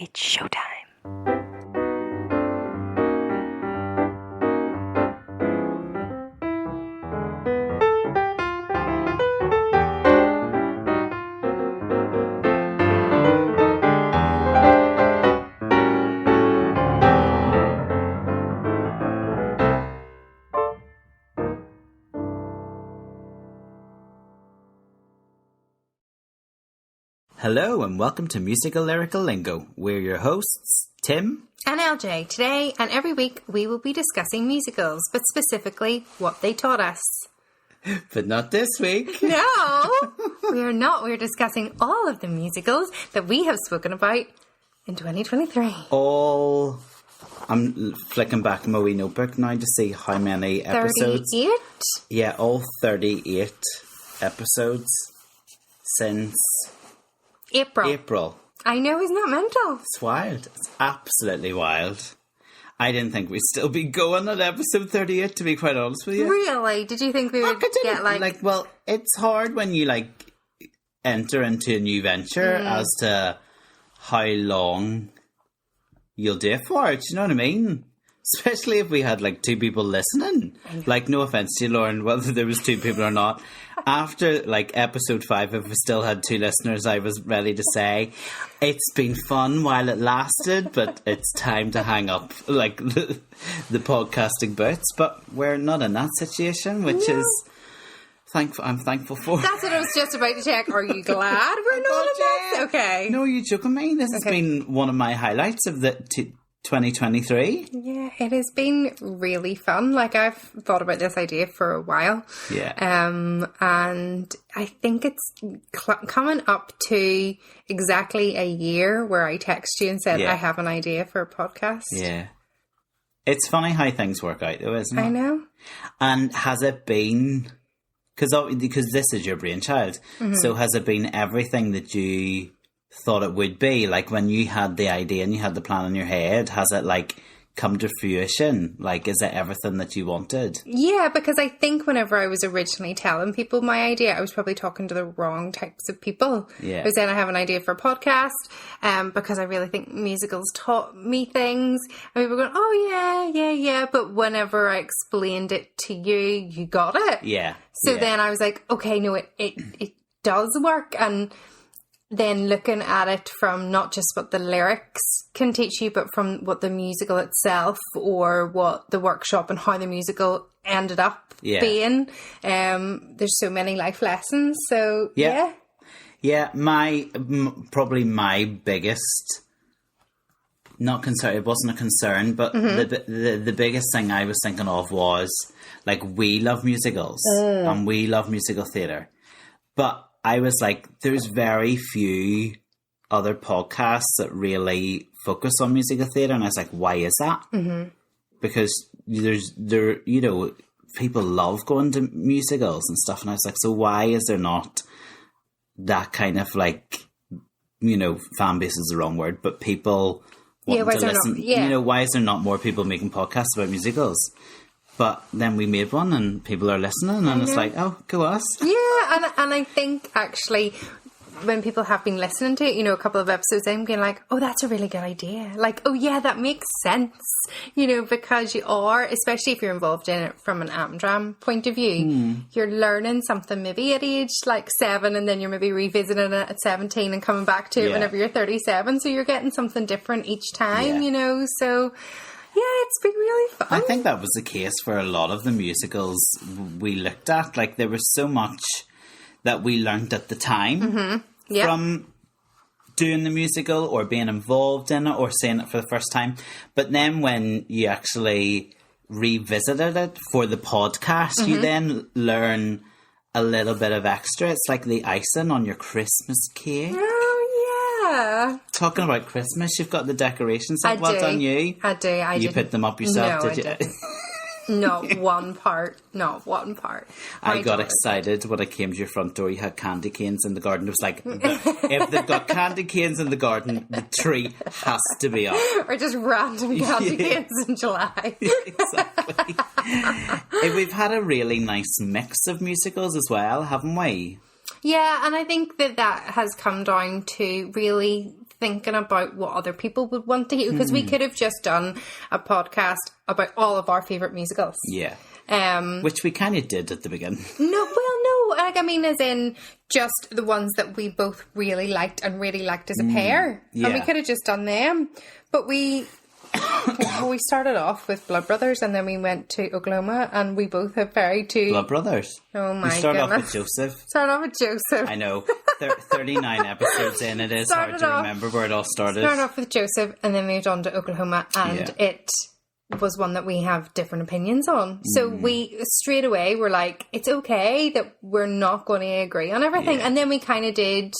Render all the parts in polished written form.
It's showtime. Hello and welcome to Musical Lyrical Lingo. We're your hosts, Tim And LJ. Today and every week we will be discussing musicals, but specifically what they taught us. But not this week. No, we are not. We're discussing all of the musicals that we have spoken about in 2023. I'm flicking back my wee notebook now to see how many episodes. 38? Yeah, all 38 episodes since April. I know, isn't that mental? It's wild. It's absolutely wild. I didn't think we'd still be going at episode 38, to be quite honest with you. Really? Did you think we would get well, it's hard when you enter into a new venture as to how long you'll do it for. Do you know what I mean? Especially if we had two people listening. No offense to you, Lauren, whether there was two people or not. After episode 5, if we still had 2 listeners, I was ready to say it's been fun while it lasted, but it's time to hang up the podcasting boots. But we're not in that situation, which is I'm thankful for. That's what I was just about to check. Are you glad we're not in that? Okay. No, you're joking me. This has been one of my highlights of the 2023. Yeah, it has been really fun. I've thought about this idea for a while. Yeah. And I think it's coming up to exactly a year where I text you and said, I have an idea for a podcast. Yeah. It's funny how things work out though, isn't it? I know. And has it been, because this is your brainchild, so has it been everything that you thought it would be? When you had the idea and you had the plan in your head, has it come to fruition? Is it everything that you wanted? Yeah, because I think whenever I was originally telling people my idea, I was probably talking to the wrong types of people. Yeah. I was saying I have an idea for a podcast, because I really think musicals taught me things. And people were going, oh yeah. But whenever I explained it to you, you got it. Yeah. So then I was like, okay, no, it does work. And then looking at it from not just what the lyrics can teach you, but from what the musical itself or what the workshop and how the musical ended up being. There's so many life lessons. So, yeah. Yeah, probably my biggest, not concern, it wasn't a concern, but the biggest thing I was thinking of was, we love musicals and we love musical theatre. But I was there's very few other podcasts that really focus on musical theatre, and I was why is that? Because people love going to musicals and stuff, and I was so why is there not that kind of fan base is the wrong word, but people want to listen. Why is there not more people making podcasts about musicals? But then we made one and people are listening and it's oh, go us. Yeah, and I think actually when people have been listening to it, a couple of episodes in, being oh, that's a really good idea. Oh yeah, that makes sense. Because you are, especially if you're involved in it from an Amdram point of view, you're learning something maybe at age 7 and then you're maybe revisiting it at 17 and coming back to it whenever you're 37. So you're getting something different each time, so... Yeah, it's been really fun. I think that was the case for a lot of the musicals we looked at. There was so much that we learned at the time from doing the musical or being involved in it or seeing it for the first time. But then when you actually revisited it for the podcast, you then learn a little bit of extra. It's like the icing on your Christmas cake. Talking about Christmas, you've got the decorations up. Well done, you. I do. You put them up yourself, no, did you? Not one part. Not one part. I got excited when I came to your front door. You had candy canes in the garden. It was if they've got candy canes in the garden, the tree has to be up. Or just random candy canes in July. Exactly. We've had a really nice mix of musicals as well, haven't we? Yeah, and I think that has come down to really thinking about what other people would want to hear, because we could have just done a podcast about all of our favourite musicals. Yeah. Which we kind of did at the beginning. No, like, I mean, as in just the ones that we both really liked as a pair. Yeah. And we could have just done them. But we started off with Blood Brothers, and then we went to Oklahoma, and we both have very two... Blood Brothers. Oh my we started goodness. off with Joseph. Started off with Joseph. I know. 39 episodes in, it is hard to remember where it all started. Started off with Joseph, and then moved on to Oklahoma, and it was one that we have different opinions on. So we straight away were like, it's okay that we're not going to agree on everything. And then we kind of did,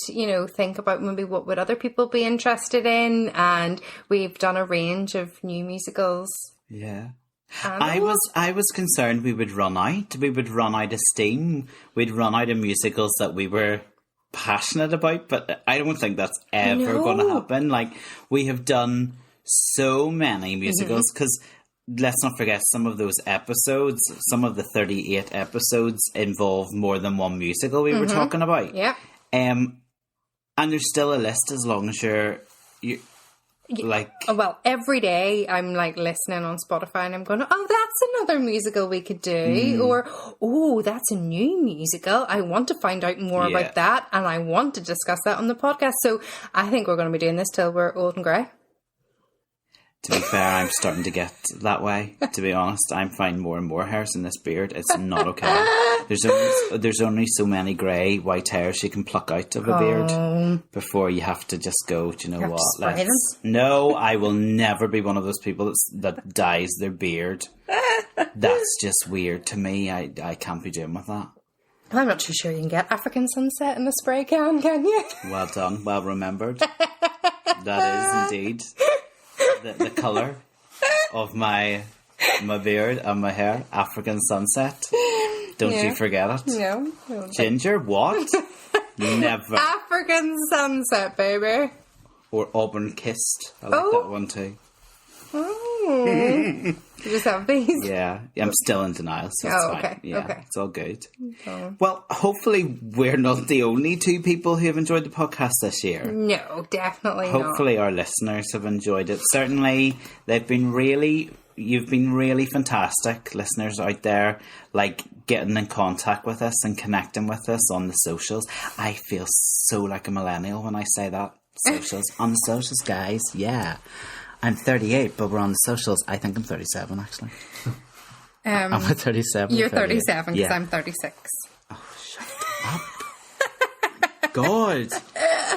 think about maybe what would other people be interested in, and we've done a range of new musicals. Yeah. I was concerned we would run out. We would run out of steam. We'd run out of musicals that we were passionate about, but I don't think that's ever going to happen. Like, we have done so many musicals, because let's not forget, some of those episodes, some of the 38 episodes involve more than one musical we were talking about. Yeah. And there's still a list as long as you're like... Well, every day I'm like listening on Spotify and I'm going, oh, that's another musical we could do. Or, oh, that's a new musical. I want to find out more about that, and I want to discuss that on the podcast. So I think we're going to be doing this till we're old and grey. To be fair, I'm starting to get that way, to be honest. I'm finding more and more hairs in this beard. It's not okay. There's only so many grey, white hairs you can pluck out of a beard before you have to just go, do you know what? No, I will never be one of those people that dyes their beard. That's just weird to me. I can't be doing with that. I'm not too sure you can get African sunset in a spray can you? Well done. Well remembered. That is indeed the colour of my beard and my hair. African sunset. Don't you forget it. No. Ginger, what? Never. African sunset, baby. Or auburn kissed. I like that one too. Oh. You just have these? Yeah. I'm still in denial, so it's fine. Okay. Yeah, okay. It's all good. Oh. Well, hopefully we're not the only two people who have enjoyed the podcast this year. No, definitely Hopefully our listeners have enjoyed it. Certainly, you've been really fantastic, listeners out there, like getting in contact with us and connecting with us on the socials. I feel so like a millennial when I say that. Socials. On the socials, guys. Yeah. I'm 38, but we're on the socials. I think I'm 37, actually. I'm at 37. You're 37, because I'm 36. Oh, shut up. God.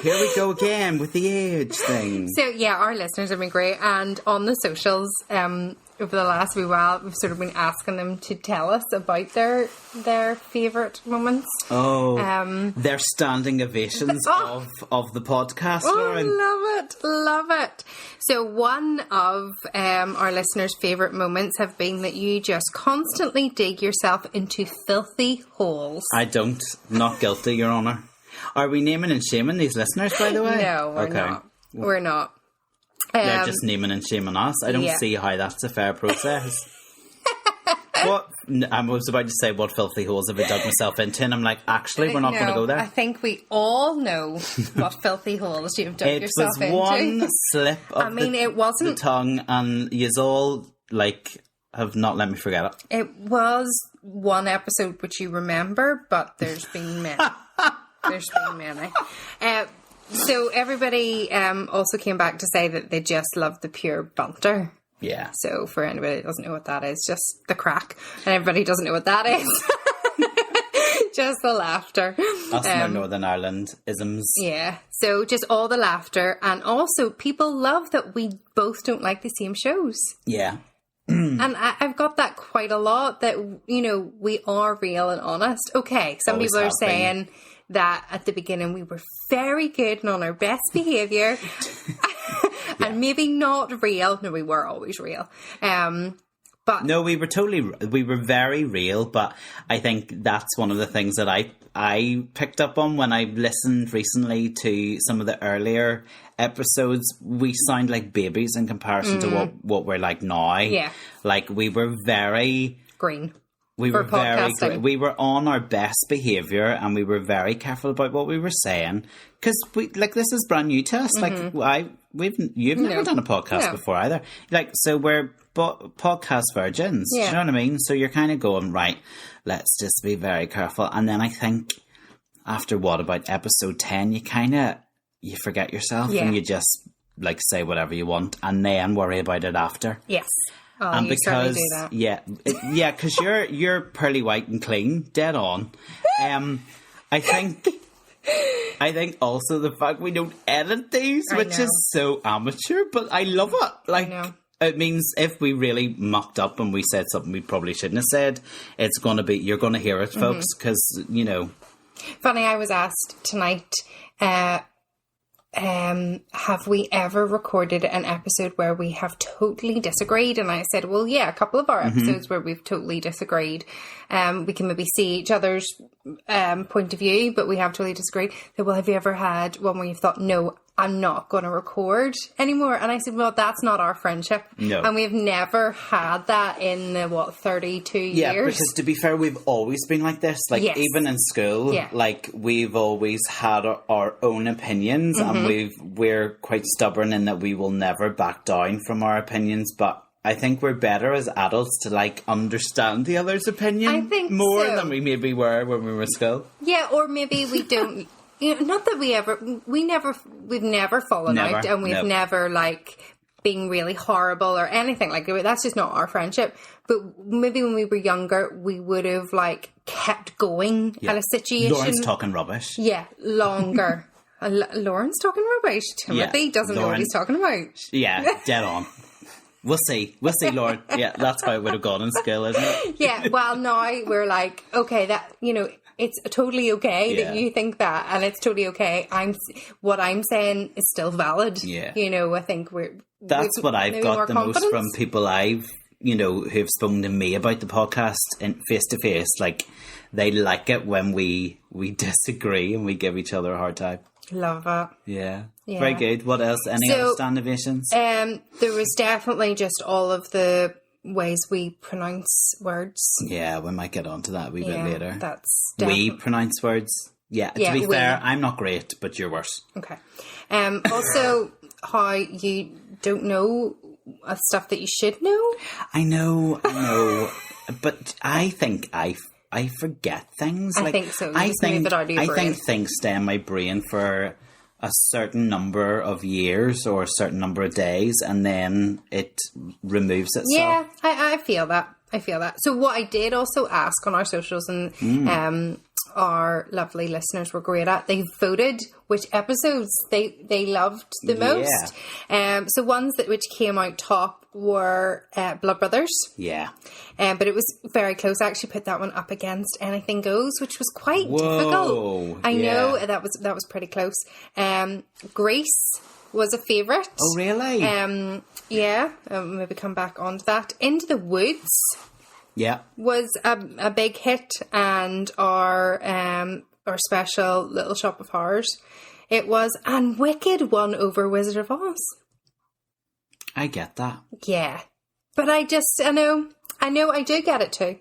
Here we go again with the age thing. So, yeah, our listeners have been great. And on the socials, over the last wee while, we've sort of been asking them to tell us about their favourite moments. Oh, their standing ovations of the podcast, Lauren. Love it. So one of our listeners' favourite moments have been that you just constantly dig yourself into filthy holes. I don't. Not guilty, Your Honour. Are we naming and shaming these listeners, by the way? No, we're not. We're not. They're just naming and shaming us. I don't see how that's a fair process. What? I was about to say, what filthy holes have I dug myself into? And I'm like, actually, we're not going to go there. I think we all know what filthy holes you've dug yourself into. It was one slip of it wasn't the tongue, and you all, have not let me forget it. It was one episode which you remember, but there's been many. So everybody also came back to say that they just love the pure banter. Yeah. So for anybody that doesn't know what that is, just the crack. And everybody doesn't know what that is. Just the laughter. Us and our Northern Ireland isms. Yeah. So just all the laughter. And also people love that we both don't like the same shows. Yeah. And I've got that quite a lot, that, we are real and honest. Okay, some people are saying that at the beginning we were very good and on our best behaviour. And maybe not real. No, we were always real. But no, we were very real, but I think that's one of the things that I picked up on when I listened recently to some of the earlier episodes. We sound like babies in comparison to what we're like now. Yeah. Like, we were very green. We for were very podcasting. we were on our best behaviour, and we were very careful about what we were saying, because this is brand new to us. You've never done a podcast before either. So we're podcast virgins. Yeah. Do you know what I mean? So you're kind of going, right, let's just be very careful. And then I think after about episode 10, you forget yourself and you just say whatever you want, and then worry about it after. Yes. Oh, And you because certainly do that. because you're pearly white and clean, dead on. I think also the fact we don't edit these, which is so amateur, but I love it. I know. It means if we really mucked up and we said something we probably shouldn't have said, it's going to be, you're going to hear it, folks, because Funny, I was asked tonight, have we ever recorded an episode where we have totally disagreed? And I said, well, yeah, a couple of our episodes where we've totally disagreed. We can maybe see each other's point of view, but we have totally disagreed. They said, well, have you ever had one where you've thought, no, I'm not going to record anymore? And I said, well, that's not our friendship. No. And we've never had that in the, 32 years? Yeah, because to be fair, we've always been like this. Yes. Even in school, we've always had our own opinions, and we're quite stubborn in that we will never back down from our opinions. But I think we're better as adults to understand the other's opinion. I think more so. than we maybe were when we were in school. Yeah, or maybe we don't. Not that we've never fallen out, and we've never been really horrible or anything like that. That's just not our friendship. But maybe when we were younger, we would have kept going at a situation. Lauren's talking rubbish. Yeah, longer. Lauren's talking rubbish. Timothy doesn't know what he's talking about. Yeah, dead on. We'll see, Lauren. Yeah, that's how it would have gone in school, isn't it? Yeah, well, now we're okay, that, it's totally okay that you think that, and it's totally okay. What I'm saying is still valid. Yeah. I think that's what I've got the most from people who've spoken to me about the podcast in face to face. They like it when we disagree and we give each other a hard time. Love it. Yeah. Very good. What else? Any other stand ovations? There was definitely just all of the ways we pronounce words. Yeah, we might get onto that a wee bit later. That's we pronounce words. Yeah, to be fair, I'm not great, but you're worse. Okay. Also, how you don't know stuff that you should know. I know. But I think I forget things. I think so. I think things stay in my brain for a certain number of years or a certain number of days, and then it removes itself. Yeah, I feel that. So what I did also ask on our socials, and our lovely listeners were great at, they voted which episodes they loved the most. So ones which came out top were Blood Brothers. Yeah. But it was very close. I actually put that one up against Anything Goes, which was quite difficult. I know that was pretty close. Grace was a favourite. Oh, really? Maybe come back onto that. Into the Woods. Yeah. Was a big hit, and our special Little Shop of Horrors. It was, and Wicked won over Wizard of Oz. I get that. Yeah. But I know, I do get it too.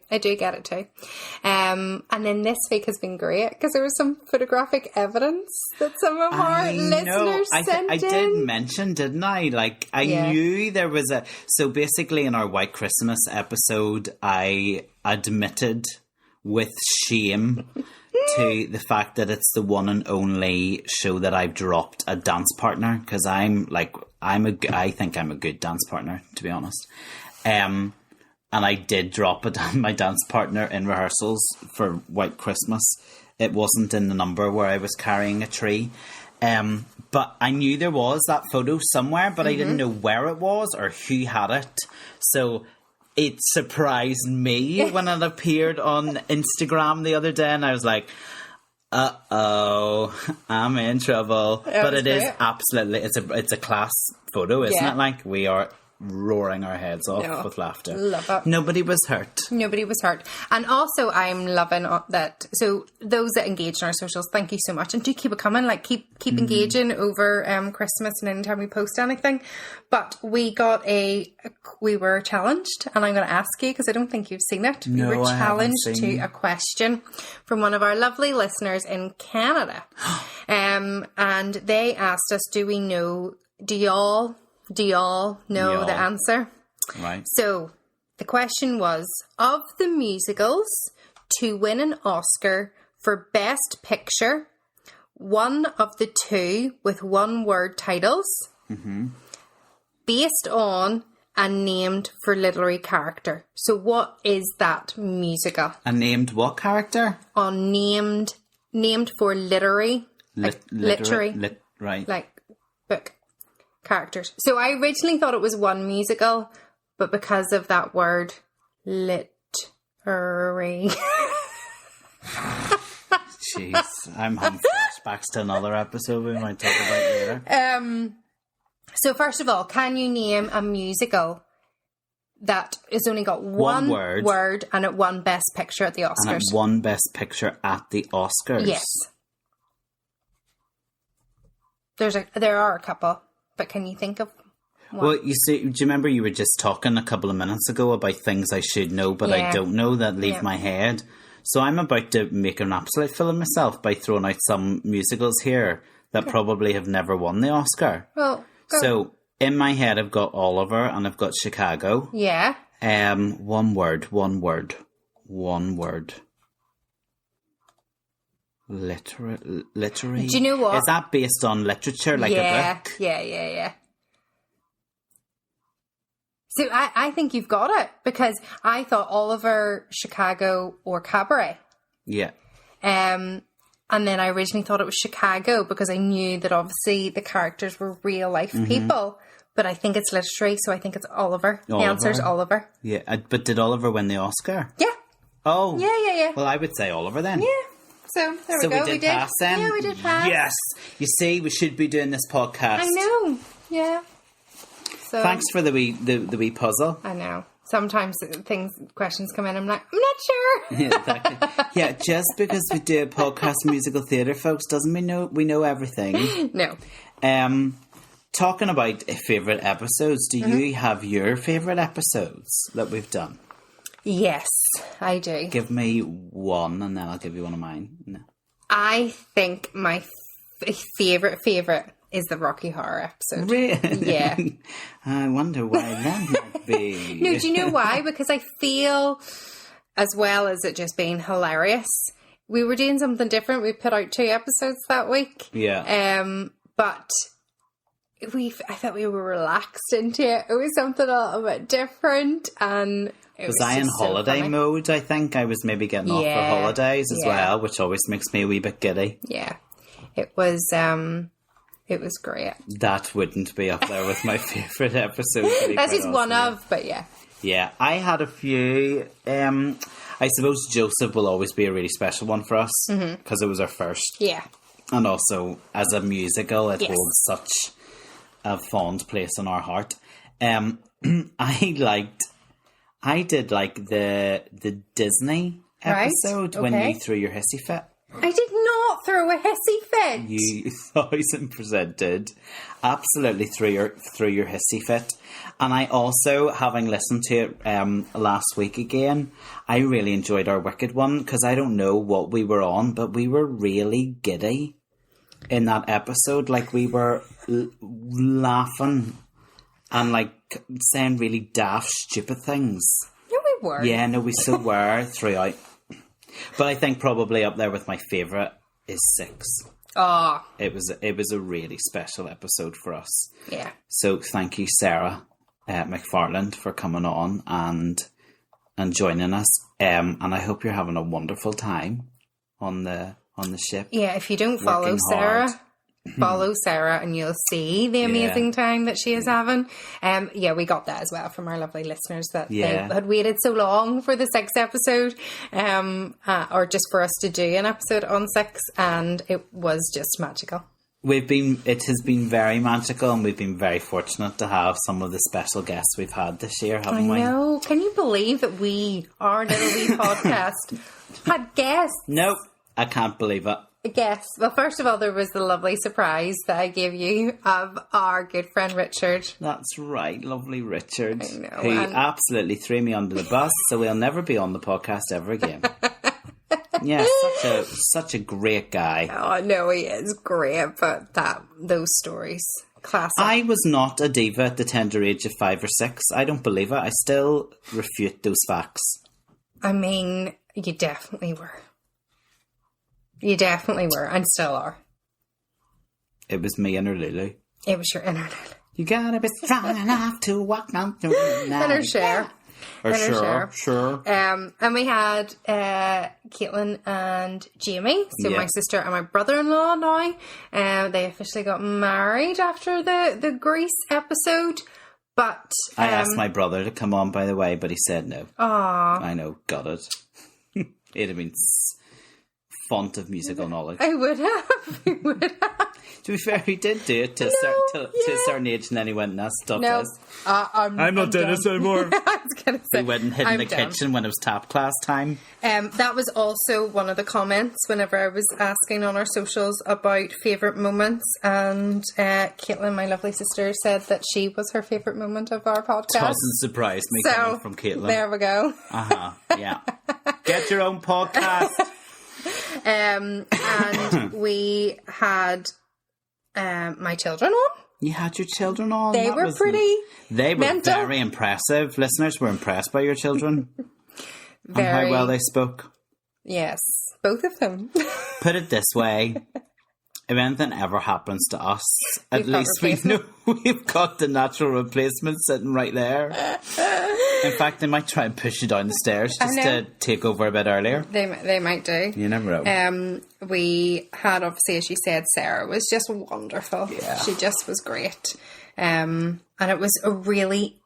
And then this week has been great because there was some photographic evidence that some of our listeners sent in. I did mention, didn't I? I knew there was so basically in our White Christmas episode, I admitted with shame to the fact that it's the one and only show that I've dropped a dance partner, because I think I'm a good dance partner, to be honest. And I did drop my dance partner in rehearsals for White Christmas. It wasn't in the number where I was carrying a tree. But I knew there was that photo somewhere, but I didn't know where it was or who had it. So it surprised me when it appeared on Instagram the other day, and I was like, uh-oh, I'm in trouble. But it is absolutely, it's a class photo, isn't it? We are roaring our heads off with laughter. Love it. Nobody was hurt. Nobody was hurt. And also, I'm loving that. So those that engage in our socials, thank you so much. And do keep it coming. Like, keep engaging over Christmas and anytime we post anything. But we were challenged, and I'm going to ask you, because I don't think you've seen it. No, we were I haven't challenged seen. to a question from one of our lovely listeners in Canada. And they asked us, do y'all know the answer? Right. So the question was, of the musicals to win an Oscar for Best Picture, one of the two with one-word titles, based on and named for literary character. So what is that musical? A named what character? Named for literary, literary, right. like book characters. So I originally thought it was one musical, but because of that word, literary. Jeez, I'm having flashbacks to another episode we might talk about later. So first of all, can you name a musical that has only got one word and it won Best Picture at the Oscars? And it won Best Picture at the Oscars? Yes. There are a couple, but can you think of one? Well, you see, do you remember you were just talking a couple of minutes ago about things I should know but I don't know that leave my head? So I'm about to make an absolute fool of myself by throwing out some musicals here that probably have never won the Oscar. Well, go. So in my head I've got Oliver and I've got Chicago. Yeah. One word. Literary. Do you know what? Is that based on literature, like a book? Yeah. So I think you've got it, because I thought Oliver, Chicago, or Cabaret. Yeah. And then I originally thought it was Chicago because I knew that obviously the characters were real life people. But I think it's literary, so I think it's Oliver. The answer's Oliver. Yeah, but did Oliver win the Oscar? Yeah. Oh. Yeah. Well, I would say Oliver then. Yeah. So there we go. We did pass then? Yeah, we did pass. Yes. You see, we should be doing this podcast. I know. Yeah. So thanks for the wee puzzle. I know. Sometimes questions come in, I'm like, I'm not sure. Yeah, just because we do a podcast musical theatre, folks, doesn't mean we know everything. No. Talking about favourite episodes, do you have your favourite episodes that we've done? Yes, I do. Give me one and then I'll give you one of mine. No. I think my favourite is the Rocky Horror episode. Really? Yeah. I wonder why that might be. No, do you know why? Because I feel, as well as it just being hilarious, we were doing something different. We put out 2 episodes that week. Yeah. But I felt we were relaxed into it. It was something a little bit different, and it was I in holiday mode? I think I was maybe getting off for holidays as well, which always makes me a wee bit giddy. Yeah, it was. It was great. That wouldn't be up there with my favourite episode. That is one of, but yeah. Yeah, I had a few. I suppose Joseph will always be a really special one for us because it was our first. Yeah. And also, as a musical, it holds such a fond place in our heart. I did like the Disney episode when you threw your hissy fit. I did not throw a hissy fit. You 1000% did. Absolutely threw your hissy fit. And I also, having listened to it last week again, I really enjoyed our Wicked one, because I don't know what we were on, but we were really giddy in that episode. Like, we were laughing and like saying really daft, stupid things. No, we weren't. Yeah, no, we so were throughout. But I think probably up there with my favourite is 6. Oh. It was a really special episode for us. Yeah. So thank you, Sarah McFarland, for coming on and joining us. And I hope you're having a wonderful time on the ship. Yeah, if you don't follow Sarah, follow Sarah and you'll see the amazing time that she is having. We got that as well from our lovely listeners that they had waited so long for the 6th episode, or just for us to do an episode on 6, and it was just magical. It has been very magical, and we've been very fortunate to have some of the special guests we've had this year, haven't we? I know. Can you believe that our little wee podcast had guests? Nope, I can't believe it. Guests. Well, first of all, there was the lovely surprise that I gave you of our good friend Richard. That's right, lovely Richard. I know, who absolutely threw me under the bus, so he'll never be on the podcast ever again. Yeah, such a great guy. Oh no, he is great, but those stories, classic. I was not a diva at the tender age of 5 or 6. I don't believe it. I still refute those facts. I mean, you definitely were. You definitely were, and still are. It was me and her Lulu. It was your inner Lulu. You gotta be strong enough to walk down through the night. And her share. Or sure. And we had Caitlin and Jamie, so Yeah. my sister and my brother-in-law now. They officially got married after the Greece episode. But I asked my brother to come on, by the way, but he said no. Aww. I know, got it. It'd have been font of musical knowledge. I would have. I would have. To be fair, he did do it to a certain age, and then he went, "That's stuff." No, I'm not doing this anymore. I was going to say, He went and hid in I'm the done. kitchen when it was tap class time. That was also one of the comments whenever I was asking on our socials about favourite moments, and Caitlin, my lovely sister, said that she was her favourite moment of our podcast. Doesn't surprise me coming from Caitlin. There we go. Yeah. Get your own podcast. And we had my children on. You had your children on. They were pretty. They were mental. very impressive. Listeners were impressed by your children and Very. how well they spoke. Yes, both of them. Put it this way. If anything ever happens to us, at We've got least we know replacement. we've got the natural replacement sitting right there. In fact, they might try and push you down the stairs just to take over a bit earlier. They might do. You never know. We had, obviously, as you said, Sarah was just wonderful. Yeah. She just was great. And it was a really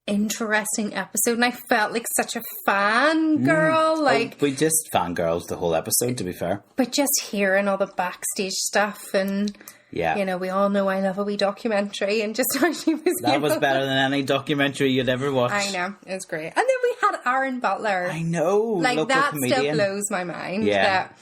interesting episode, and I felt like such a fan girl. We just fangirls the whole episode, to be fair. But just hearing all the backstage stuff, and Yeah. you know, we all know I love a wee documentary, and just how she was. That was better than any documentary you'd ever watch. I know, it was great. And then we had Aaron Butler. I know. Like, local that comedian. still blows my mind. Yeah. That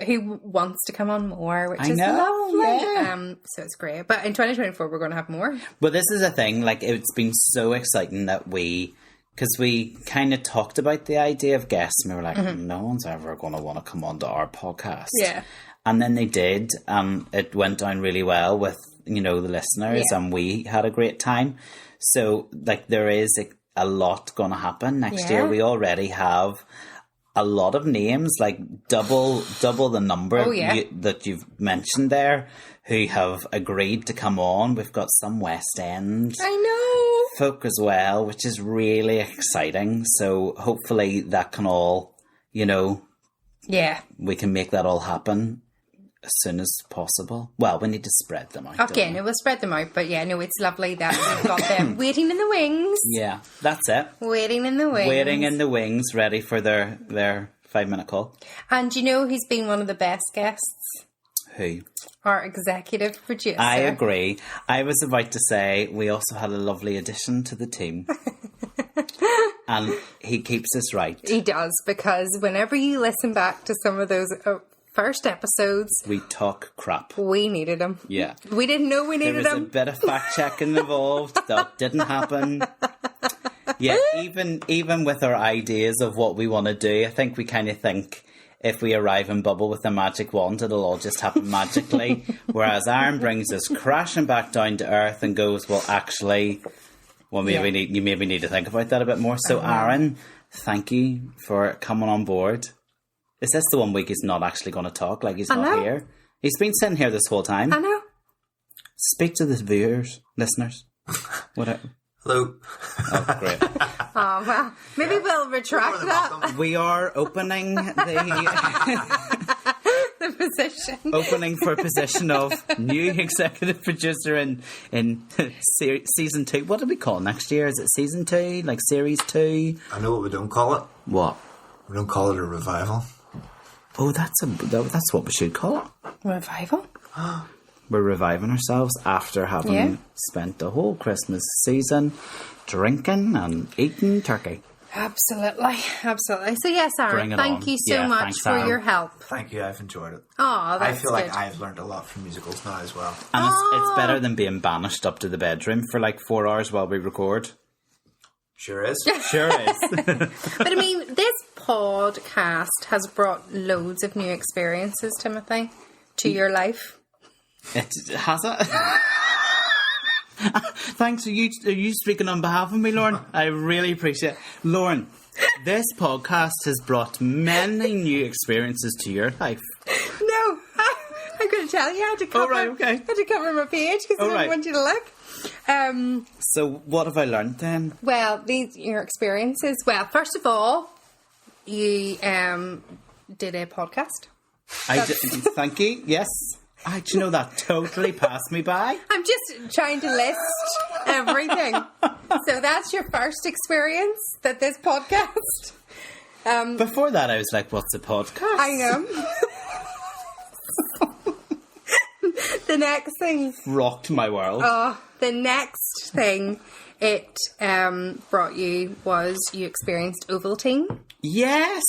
who wants to come on more, which I is know, lovely. yeah. So it's great. But in 2024 we're going to have more. But this is a thing, like, it's been so exciting that because we kind of talked about the idea of guests, and we were like, no one's ever going to want to come onto our podcast. Yeah. And then they did. It went down really well with, the listeners, Yeah. and we had a great time. So, like, there is a lot going to happen next year. We already have a lot of names, like double the number that you've mentioned there, who have agreed to come on. We've got some West End I know. folk as well, which is really exciting. So hopefully that can all, Yeah. we can make that all happen as soon as possible. Well, we need to spread them out. Okay, don't we? no, we'll spread them out. But yeah, no, it's lovely that we've got them waiting in the wings. Yeah, that's it. Waiting in the wings. Waiting in the wings, ready for their 5-minute call. And do you know who's been one of the best guests? Who? Our executive producer. I agree. I was about to say we also had a lovely addition to the team. And he keeps us right. He does, because whenever you listen back to some of those first episodes, We talk crap. we needed him. Yeah. We didn't know we There needed was a him. bit of fact checking involved. That didn't happen. Yeah, even with our ideas of what we want to do, I think we kind of think if we arrive in Bubble with a magic wand, it'll all just happen magically. Whereas Aaron brings us crashing back down to earth and goes, well, actually, you maybe need to think about that a bit more. So, Aaron, thank you for coming on board. Is this the 1 week he's not actually going to talk? Like, he's not here? He's been sitting here this whole time. I know. Speak to the viewers, listeners. Whatever. Hello. Oh, great. Oh, well, maybe we'll retract that. We are opening The position. opening for a position of new executive producer in season 2. What do we call it next year? Is it season 2? Like series 2? I know what we don't call it. What? We don't call it a revival. Oh, that's what we should call it. Revival? we're reviving ourselves after having spent the whole Christmas season drinking and eating turkey. Absolutely. So yes, Aaron, thank you so much thanks, for Aaron. your help. Thank you, I've enjoyed it. Oh, that's I feel good. like I've learned a lot from musicals now as well. And it's better than being banished up to the bedroom for like 4 hours while we record. Sure is. Sure is. But I mean, this podcast has brought loads of new experiences, Timothy, to your life. It has it. Thanks. Are you speaking on behalf of me, Lauren? I really appreciate it. Lauren, this podcast has brought many new experiences to your life. No, I'm going to tell you. I had to cover, right, okay. I had to cover my page because I didn't want you to look. So what have I learned then? Well, your experiences. Well, first of all, you did a podcast. I did, thank you. Yes. Do you know that totally passed me by? I'm just trying to list everything. So that's your first experience, that this podcast. Before that, I was like, what's a podcast? I know. The next thing. Rocked my world. The next thing it brought you was you experienced Ovaltine. Yes.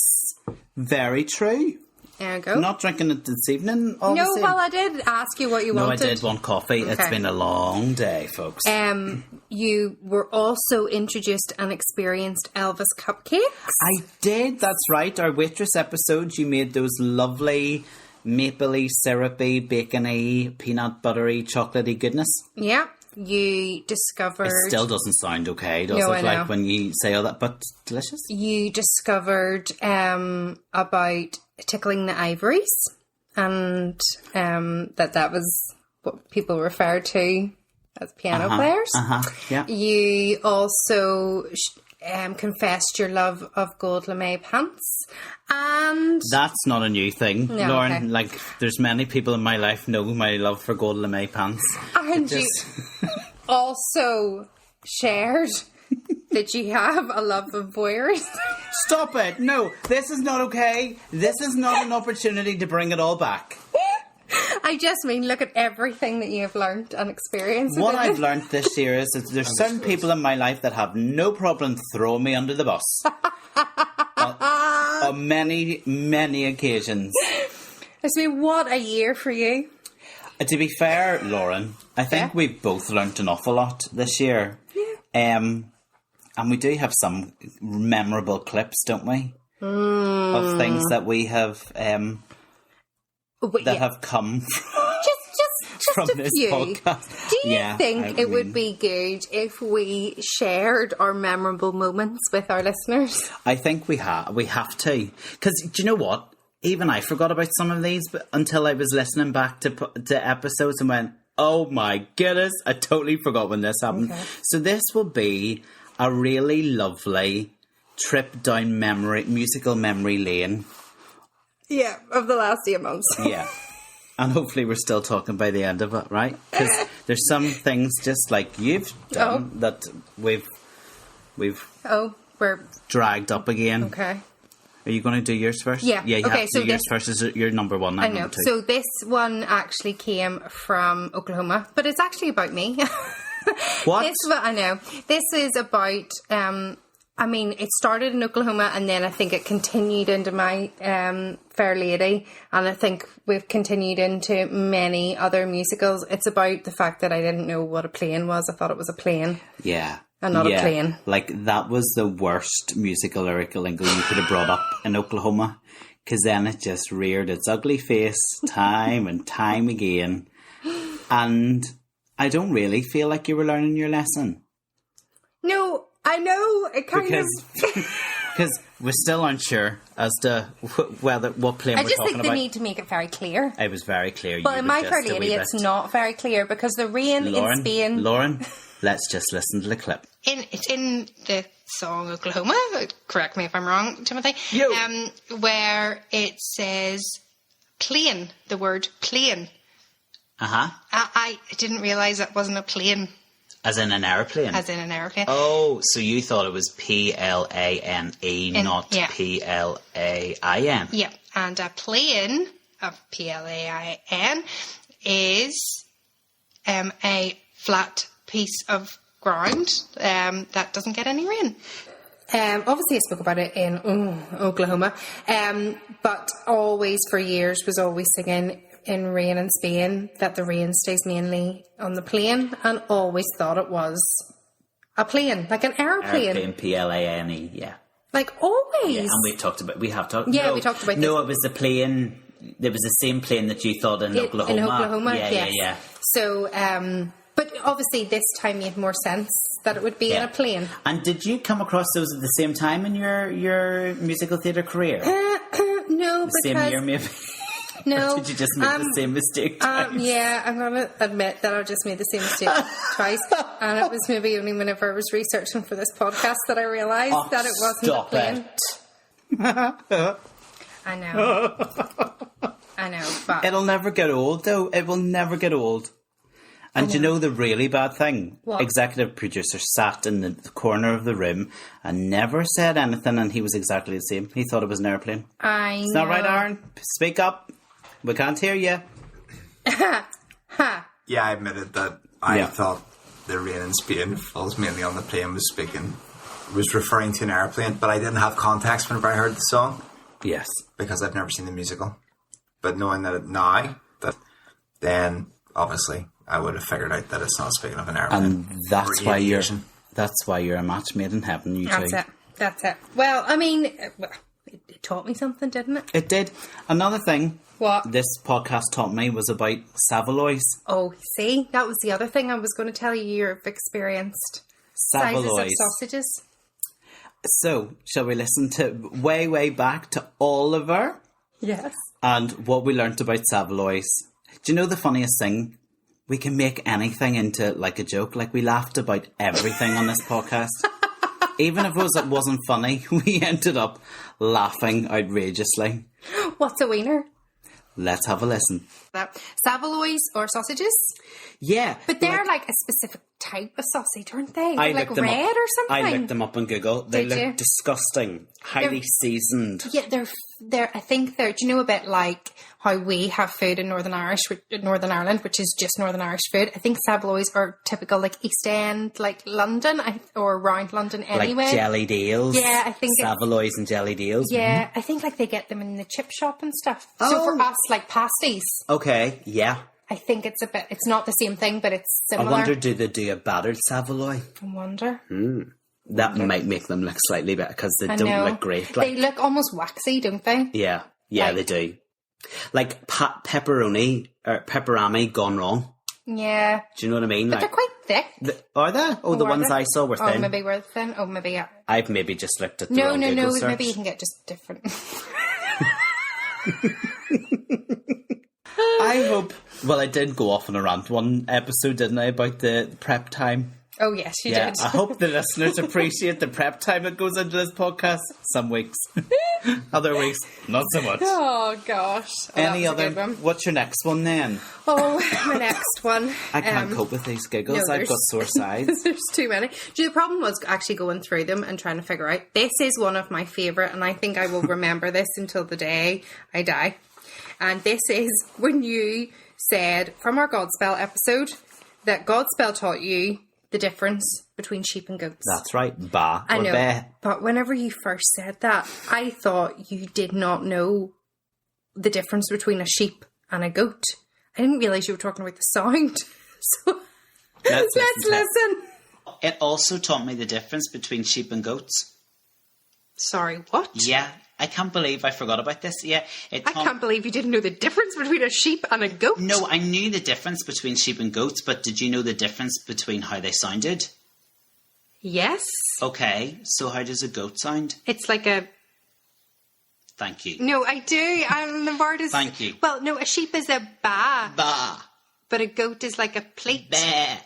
Very true. There you go. Not drinking it this evening. All the No, same. well, I did ask you what you No, wanted. I did want coffee. Okay. It's been a long day, folks. You were also introduced and experienced Elvis cupcakes. I did. That's right. Our waitress episodes, you made those lovely mapley, syrupy, bacony, peanut buttery, chocolatey goodness. Yeah. You discovered... It still doesn't sound okay, does No, it? I Like know. when you say all that, but delicious. You discovered about tickling the ivories, and that was what people refer to as piano players. Yeah. You also confessed your love of gold lame pants, and That's not a new thing, No, Lauren. okay. Like, there's many people in my life know my love for gold lame pants. and you also shared that you have a love of voyeurism. Stop it! No, this is not okay. This is not an opportunity to bring it all back. I just mean, look at everything that you have learned and experienced. What I've learned this year is that there's certain people in my life that have no problem throwing me under the bus. on many, many occasions. It's been what a year for you. To be fair, Lauren, I think we've both learnt an awful lot this year. Yeah. And we do have some memorable clips, don't we? Of things that we have have come from just a this few. podcast. Do you think it would be good if we shared our memorable moments with our listeners? I think we have to. Because do you know what? Even I forgot about some of these until I was listening back to episodes and went, oh my goodness, I totally forgot when this happened. Okay. So this will be a really lovely trip down musical memory lane. Yeah, of the last 8 months. Yeah. And hopefully we're still talking by the end of it, right? Because there's some things just like you've done that we've we're dragged up again. Okay. Are you going to do yours first? Yeah. Yeah, you have to do yours first. Is your number one? I know. Number two. So this one actually came from Oklahoma, but it's actually about me. What? I know. This is about, it started in Oklahoma and then I think it continued into my Fair Lady, and I think we've continued into many other musicals. It's about the fact that I didn't know what a plane was. I thought it was a plane. Yeah. And not a plane. Like, that was the worst musical lyrical lingo you could have brought up in Oklahoma, because then it just reared its ugly face time and time again. And I don't really feel like you were learning your lesson. No, I know. It kind of... Because we still aren't sure as to what plane we're talking about. I just think they need to make it very clear. It was very clear. But in My Fair Lady, it's not very clear because the rain in Spain... Lauren, let's just listen to the clip. It's in the song Oklahoma, correct me if I'm wrong, Timothy, where it says plane, the word plane. Uh-huh. I didn't realise that wasn't a plane. As in an aeroplane? As in an aeroplane. Oh, so you thought it was P-L-A-N-E, not P-L-A-I-N. Yeah, and a plane, of P-L-A-I-N, is a flat piece of ground that doesn't get any rain. Obviously I spoke about it in Oklahoma, but always for years was always singing in rain in Spain that the rain stays mainly on the plane, and always thought it was a plane, like an airplane. Airplane, Plane, yeah. Like always. Yeah, and we have talked about Yeah, we talked about No, this. it was the plane. There was the same plane that you thought in Oklahoma. In Oklahoma, yeah, yes. yeah. So, but obviously this time made more sense that it would be in a plane. And did you come across those at the same time in your musical theatre career? No, the because... same year, maybe? No. Or did you just make the same mistake twice? Yeah, I'm going to admit that I just made the same mistake twice. And it was maybe only whenever I was researching for this podcast that I realised that it wasn't a plane. I know, but... It'll never get old, though. It will never get old. And you know the really bad thing? What? Executive producer sat in the corner of the room and never said anything, and he was exactly the same. He thought it was an airplane. I know. Is that right, Aaron? Speak up. We can't hear you. Yeah, I admitted that I thought the rain in Spain falls mainly on the plane was referring to an airplane, but I didn't have context whenever I heard the song Yes. because I've never seen the musical. But knowing that then obviously I would have figured out that it's not speaking of an airplane. And that's why you're a match made in heaven, you two. That's it. Well, I mean, it taught me something, didn't it? It did. Another thing What? this podcast taught me was about Savoloys. Oh, see? That was the other thing I was going to tell you you've experienced. Sizes of Savoloys. sausages. So, shall we listen to way back to Oliver Yes. and what we learnt about Savoloys? Do you know the funniest thing? We can make anything into like a joke. Like we laughed about everything on this podcast. Even if it wasn't funny, we ended up laughing outrageously. What's a wiener? Let's have a listen. Savaloys or sausages? Yeah. But they're like a specific type of sausage, aren't they? I They're like looked them red up. or something? I looked them up on Google. They Did look you? disgusting. Highly seasoned. Yeah, they're. I think they're. Do you know a bit like how we have food in Northern Ireland, which is just Northern Irish food? I think Savaloys are typical, like East End, like London, or around London anyway. Like jellied eels. Yeah, I think Savaloys and jellied eels. Yeah, I think like they get them in the chip shop and stuff. So for us, like pasties, Okay, yeah. I think it's a bit. It's not the same thing, but it's similar. I wonder, do they do a battered Savaloy? I wonder. That might make them look slightly better because they I don't know. look great. Like, They look almost waxy, don't they? yeah, like- they do. Like pepperoni or pepperami gone wrong. Yeah, Do you know what I mean? but Like, they're quite thick. are they? Oh, the Or are ones they? I saw were Oh, thin. maybe we're thin. Oh, maybe yeah. I've maybe just looked at the No, wrong no, Google no. search. Maybe you can get just different. I hope. Well, I did go off on a rant one episode, didn't I, about the prep time? Oh yes, you Yeah, did. I hope the listeners appreciate the prep time that goes into this podcast. Some weeks, other weeks, not so much. Oh gosh. Oh, Any that was a other? good one. What's your next one then? Oh, my next one. I can't cope with these giggles. no, I've got there's- sore sides. There's too many. The problem was actually going through them and trying to figure out. This is one of my favourite, and I think I will remember this until the day I die. And this is when you said from our Godspell episode that Godspell taught you the difference between sheep and goats. That's right. Ba I or know, be. but whenever you first said that, I thought you did not know the difference between a sheep and a goat. I didn't realise you were talking about the sound. So Let's listen. It also taught me the difference between sheep and goats. Sorry, what? Yeah, I can't believe I forgot about this. Yeah, I can't believe you didn't know the difference between a sheep and a goat. No, I knew the difference between sheep and goats, but did you know the difference between how they sounded? Yes. Okay, so how does a goat sound? It's like a... Thank you. No, I do. And the word is... Thank you. Well, no, a sheep is a ba, Ba. but a goat is like a pleat. Bear.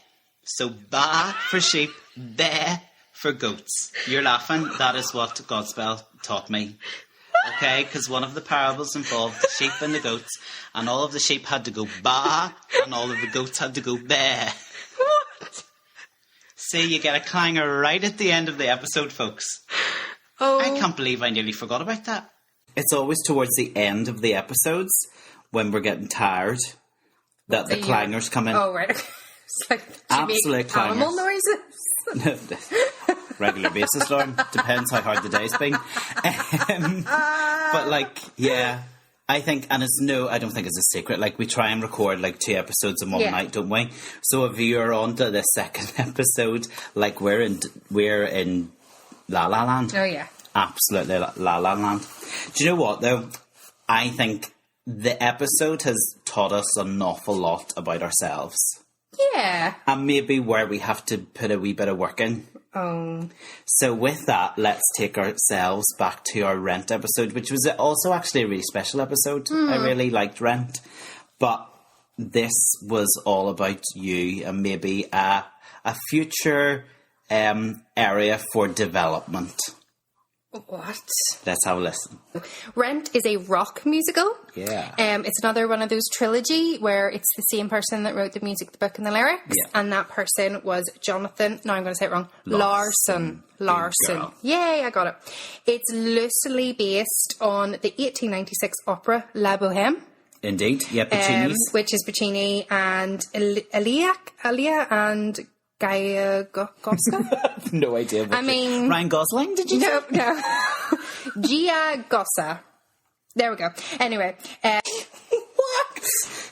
So ba for sheep, bear for goats. You're laughing. That is what Godspell taught me. Okay, because one of the parables involved the sheep and the goats, and all of the sheep had to go ba, and all of the goats had to go bear. What? See, you get a clanger right at the end of the episode, folks. Oh. I can't believe I nearly forgot about that. It's always towards the end of the episodes, when we're getting tired, that the clangers come in. Oh, right. It's like, do you Absolute make animal clangers. noises? Regular basis, Lauren. Depends how hard the day's been. But like, yeah, I think, and I don't think it's a secret. Like, we try and record like 2 episodes in one night, don't we? So if you're on to the second episode, like we're in La La Land. Oh yeah, absolutely La La Land. Do you know what though? I think the episode has taught us an awful lot about ourselves. Yeah, And maybe where we have to put a wee bit of work in. Oh. So with that, let's take ourselves back to our Rent episode, which was also actually a really special episode. I really liked Rent. But this was all about you and maybe a future area for development. What? Let's have a listen. Rent is a rock musical. Yeah. It's another one of those trilogy where it's the same person that wrote the music, the book, and the lyrics. Yeah. And that person was Jonathan. No, I'm going to say it wrong. Larson. Larson. Yay, I got it. It's loosely based on the 1896 opera La Boheme. Indeed. Yeah, Puccini's. Which is Puccini and Elia and Gaia Gossa. No idea. I mean, Ryan Gosling, did you say? No. Gia Gossa. There we go. Anyway. What?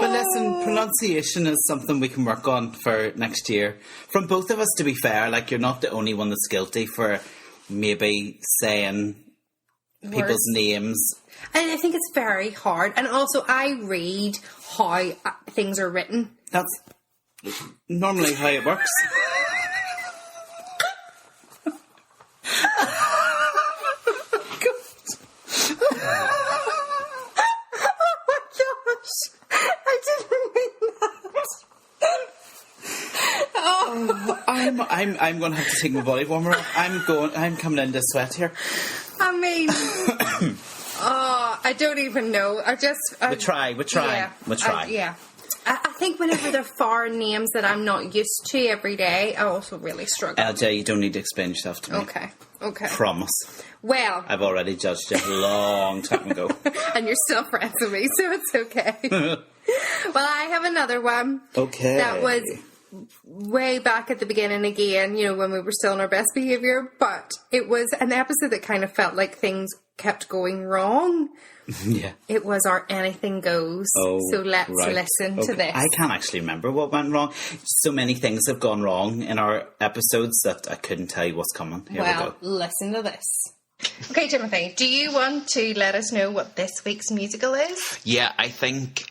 But listen, pronunciation is something we can work on for next year. From both of us, to be fair, like, you're not the only one that's guilty for maybe saying people's names. And I think it's very hard. And also, I read how things are written. That's normally how it works. I'm going to have to take my body warmer off. I'm coming into sweat here. I mean, I don't even know. We try. Yeah. I think whenever they're foreign names that I'm not used to every day, I also really struggle. LJ, you don't need to explain yourself to me. Okay. Promise. Well, I've already judged you a long time ago. And you're still friends with me, so it's okay. Well, I have another one. Okay. That was way back at the beginning again, when we were still on our best behaviour, but it was an episode that kind of felt like things kept going wrong. Yeah. It was our Anything Goes. So let's listen to this. I can't actually remember what went wrong. So many things have gone wrong in our episodes that I couldn't tell you what's coming. Here we go. Listen to this. Okay, Timothy, do you want to let us know what this week's musical is? Yeah, I think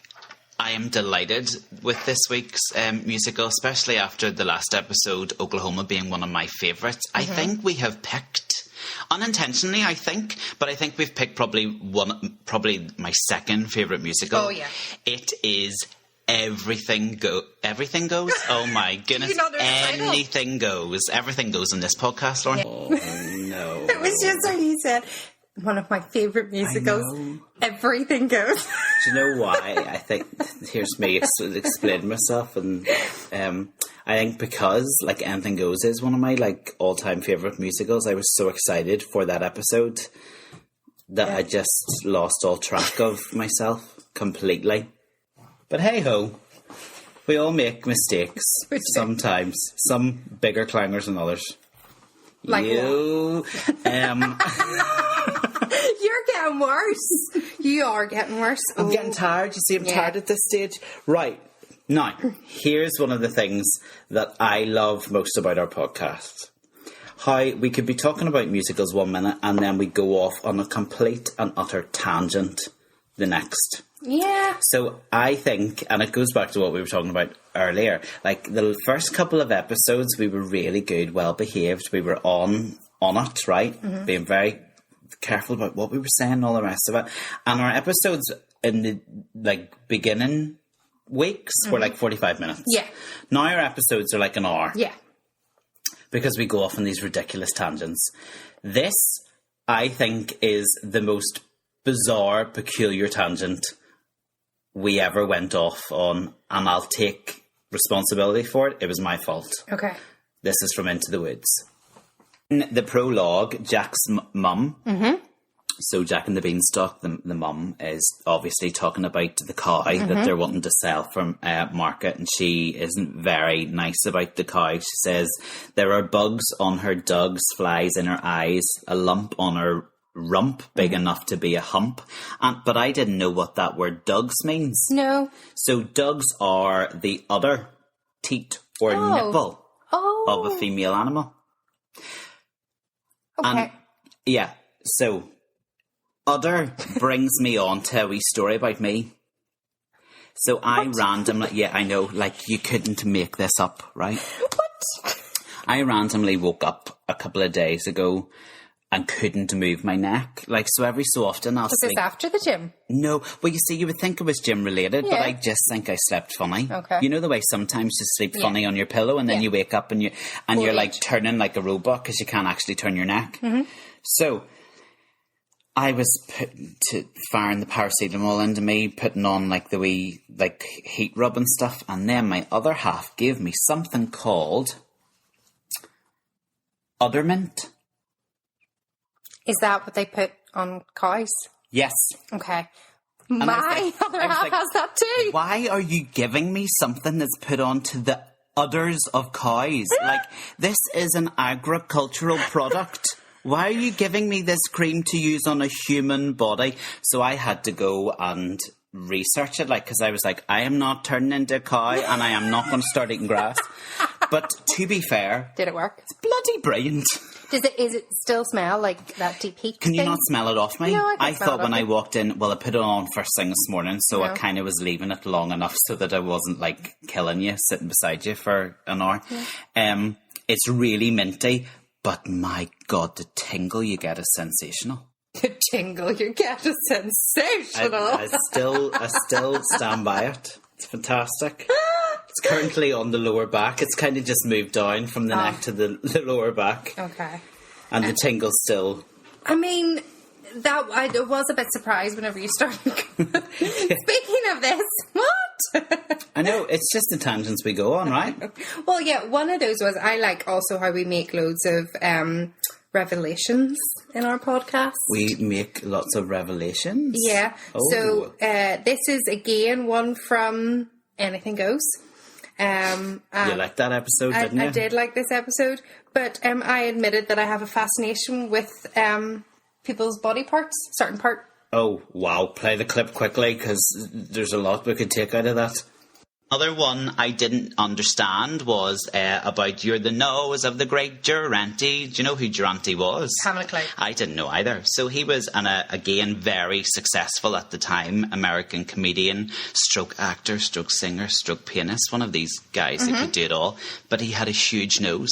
I am delighted with this week's musical, especially after the last episode, Oklahoma being one of my favourites. I think we have picked, unintentionally I think, but I think we've picked probably my second favourite musical. Oh yeah. It is Everything Goes. Oh my goodness. Anything Goes. Everything Goes in this podcast, Lauren. Yeah. Oh no. It was just what you said. One of my favourite musicals. Everything Goes. Do you know why? I think, here's me explaining myself, and I think because like Anything Goes is one of my like all-time favourite musicals. I was so excited for that episode that I just lost all track of myself completely. But hey ho, we all make mistakes sometimes. Some bigger clangers than others. Like you, You're getting worse. You are getting worse. I'm getting tired. You see, I'm tired at this stage. Right. Now, here's one of the things that I love most about our podcast. How we could be talking about musicals 1 minute and then we go off on a complete and utter tangent the next. Yeah. So I think, and it goes back to what we were talking about earlier, like the first couple of episodes we were really good, well behaved. We were on it, right? Being very careful about what we were saying and all the rest of it. And our episodes in the like beginning weeks were like 45 minutes. Yeah. Now our episodes are like an hour. Yeah. Because we go off on these ridiculous tangents. This, I think, is the most bizarre, peculiar tangent we ever went off on, and I'll take responsibility for it. It was my fault. Okay. This is from Into the Woods. In the prologue, Jack's mum So Jack and the Beanstalk, the mum, is obviously talking about the cow that they're wanting to sell from market, and she isn't very nice about the cow. She says, there are bugs on her dugs, flies in her eyes, a lump on her rump big enough to be a hump. But I didn't know what that word dugs means. No. So dugs are the udder, teat, or nipple of a female animal. Okay. And, yeah, so udder brings me on to a wee story about me. So I randomly, yeah, I know, like, you couldn't make this up, right? What? I randomly woke up a couple of days ago and couldn't move my neck. Like, so every so often I'll Was sleep. this after the gym? No, well, you see, you would think it was gym related, but Yeah. I just think I slept funny. Okay. You know the way sometimes you sleep funny on your pillow, and then Yeah. you wake up and you're like turning like a robot because you can't actually turn your neck. So I was firing the paracetamol into me, putting on like the wee like heat rub and stuff, and then my other half gave me something called uddermint. Is that what they put on cows? Yes. Okay. I was My like- other I was half like, has that too. Why are you giving me something that's put onto the udders of cows? Like, this is an agricultural product. Why are you giving me this cream to use on a human body? So I had to go and research it, like, because I was like, I am not turning into a cow and I am not going to start eating grass. But to be fair, Did it work? it's bloody brilliant. Is it still smell like that deep heat Can you thing? not smell it off me? No, I can smell thought it when off I you. walked in, well, I put it on first thing this morning, so I No. kind of was leaving it long enough so that I wasn't like killing you, sitting beside you for an hour. Yeah. It's really minty, but my God, the tingle you get is sensational. The tingle you get is sensational. I still stand by it. It's fantastic. It's currently on the lower back. It's kind of just moved down from the neck to the lower back. Okay. And the tingle's still... I mean, I was a bit surprised whenever you started. Speaking of this, what? I know, it's just the tangents we go on, right? Well, yeah, one of those was I like also how we make loads of revelations in our podcast. We make lots of revelations. Yeah. Oh. So this is again one from Anything Goes. You liked that episode, didn't you? I did like this episode, but I admitted that I have a fascination with people's body parts, certain part. Oh, wow. Play the clip quickly, because there's a lot we could take out of that. Other one I didn't understand was about You're the Nose of the Great Durante. Do you know who Durante was? Haven't a clue. I didn't know either. So he was, again, very successful at the time, American comedian, stroke actor, stroke singer, stroke pianist, one of these guys that could do it all. But he had a huge nose.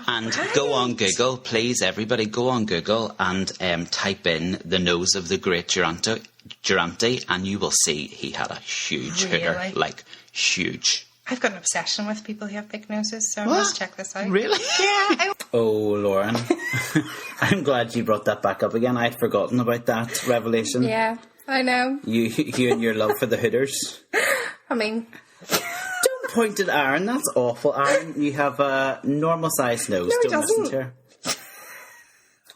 And go on Google, please, everybody, go on Google and type in the nose of the Great Durante, and you will see he had a huge hooter, like huge. I've got an obsession with people who have big noses, so I must check this out. Really? Yeah. Oh, Lauren. I'm glad you brought that back up again. I'd forgotten about that revelation. Yeah, I know. You and your love for the hooters. I mean, Don't point at Aaron. That's awful. Aaron, you have a normal sized nose. No, he Don't listen doesn't. to her.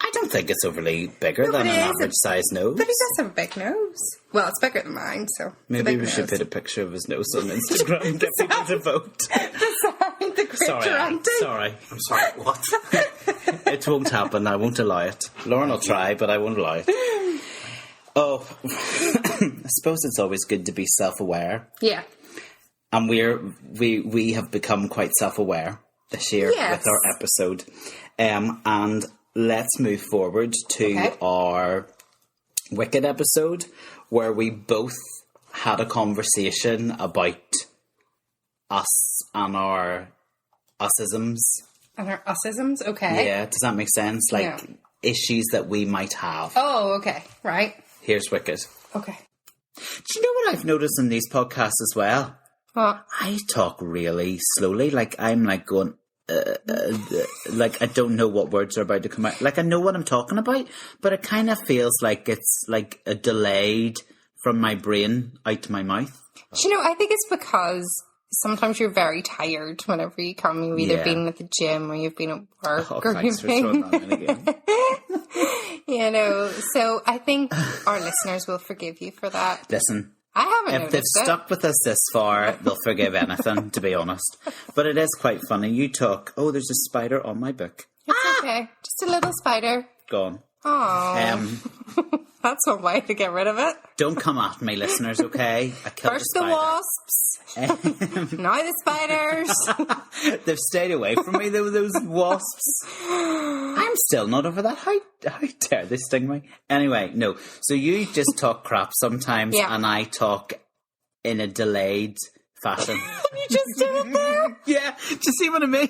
I don't think it's overly bigger No, than but an it is average sized nose. but he does have a big nose. Well, it's bigger than mine, so. it's a Maybe big we should nose. put a picture of his nose on Instagram and get people to vote. Sorry, the Great Sorry, Aaron. Durante. Sorry. I'm sorry, what? It won't happen. I won't allow it. Lauren will try, but I won't allow it. Oh, I suppose it's always good to be self-aware. Yeah. And we have become quite self-aware this year Yes. with our episode. And let's move forward to our Wicked episode, where we both had a conversation about us and our usisms. And our usisms, okay. Yeah, does that make sense? Like, Yeah. issues that we might have. Oh, okay. Right. Here's Wicked. Okay. Do you know what I've noticed in these podcasts as well? What? I talk really slowly. Like, I'm like going, like I don't know what words are about to come out. Like, I know what I'm talking about, but it kind of feels like it's like a delayed from my brain out to my mouth. Do you know, I think it's because sometimes you're very tired whenever you come. You've either been at the gym or you've been at work or thanks you've for been... throwing that in again. You know, so I think our listeners will forgive you for that. Listen, I haven't if they've noticed it. stuck with us this far, they'll forgive anything, to be honest. But it is quite funny. You talk, there's a spider on my book. It's okay. Just a little spider. Gone. Oh, that's one way to get rid of it. Don't come at me, listeners, okay? I killed First the the spider. wasps, now the spiders. They've stayed away from me, those wasps. I'm still not over that. How dare they sting me? Anyway, no. So you just talk crap sometimes, and I talk in a delayed fashion. You just did it there? Yeah, do you see what I mean?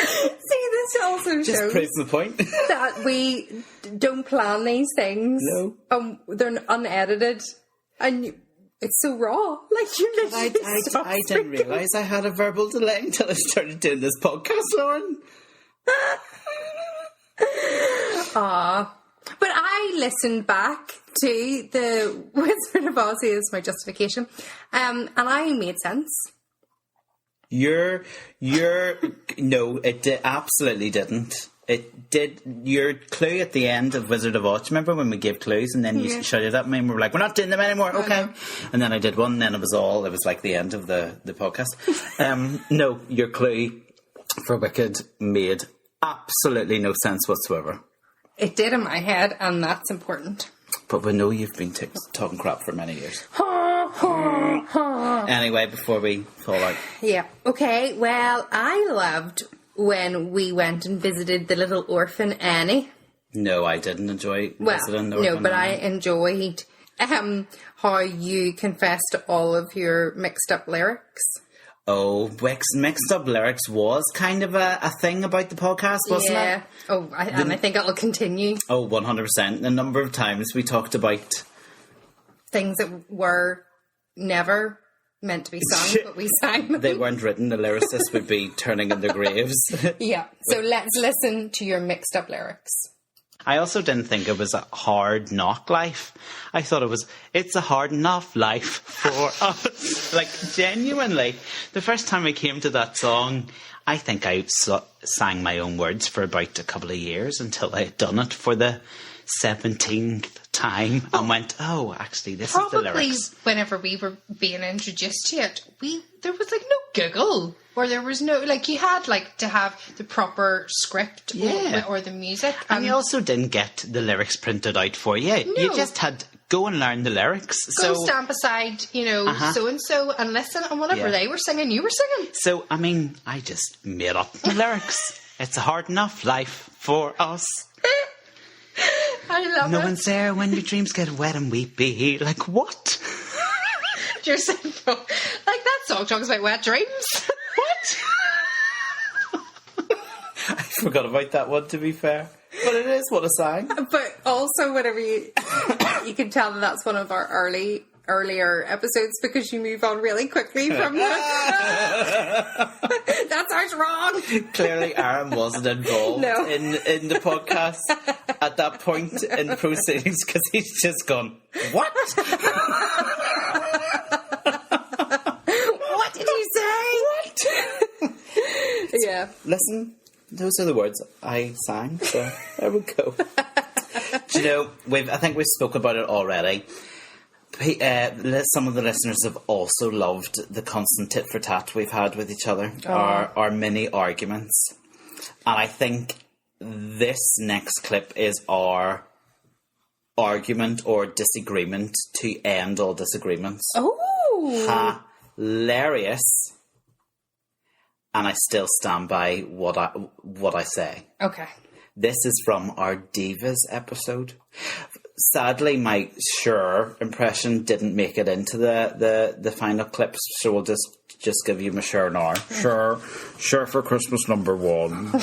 See, this also Just shows proves the point. that we don't plan these things. No. They're unedited. And it's so raw. Like, you literally I didn't realise I had a verbal delay until I started doing this podcast, Lauren. But I listened back to the Wizard of Oz as my justification, and I made sense. No, absolutely didn't. It did. Your clue at the end of Wizard of Oz, remember when we gave clues and then you shouted at me and we were like, we're not doing them anymore, okay? And then I did one and then it was like the end of the podcast. No, your clue for Wicked made absolutely no sense whatsoever. It did in my head, and that's important. But we know you've been talking crap for many years. Anyway, before we fall out. Yeah. Okay, well, I loved when we went and visited the little orphan Annie. No, I didn't enjoy visiting the orphan no, but Annie. I enjoyed how you confessed to all of your mixed up lyrics. Oh, mixed up lyrics was kind of a thing about the podcast, wasn't it? Oh, I think it'll continue. Oh, 100%. A number of times we talked about things that were never meant to be sung, but we sang them. They weren't written. The lyricists would be turning in their graves. Yeah. So let's listen to your mixed up lyrics. I also didn't think it was a hard knock life. I thought it's a hard enough life for us. Like, genuinely. The first time I came to that song, I think I sang my own words for about a couple of years until I had done it for the 17th time and went, actually, this is the lyrics. Probably whenever we were being introduced to it, there was like no Google. Or there was no, like, you had like to have the proper script or the music. And you also didn't get the lyrics printed out for you. No. You just had go and learn the lyrics. Go stand beside, so-and-so and listen, and whatever they were singing, you were singing. So, I mean, I just made up the lyrics. It's a hard enough life for us. I love it. No one's there when your dreams get wet and weepy. Like, what? You're saying, like, that song talks about wet dreams. What? I forgot about that one, to be fair. But it is what I sang. But also, whenever you can tell that's one of our earlier episodes because you move on really quickly from that. That sounds wrong. Clearly, Aaron wasn't involved in the podcast at that point in the proceedings because he's just gone, what? What did you say? What? Yeah. Listen, those are the words I sang, so there we go. Do you know, I think we've spoke about it already. Some of the listeners have also loved the constant tit for tat we've had with each other, our mini arguments. And I think this next clip is our argument or disagreement to end all disagreements. Oh! Hilarious. And I still stand by what I say. Okay. This is from our Divas episode. Sadly, my sure impression didn't make it into the final clips, so we'll just give you my sure now. Sure for Christmas number 1. I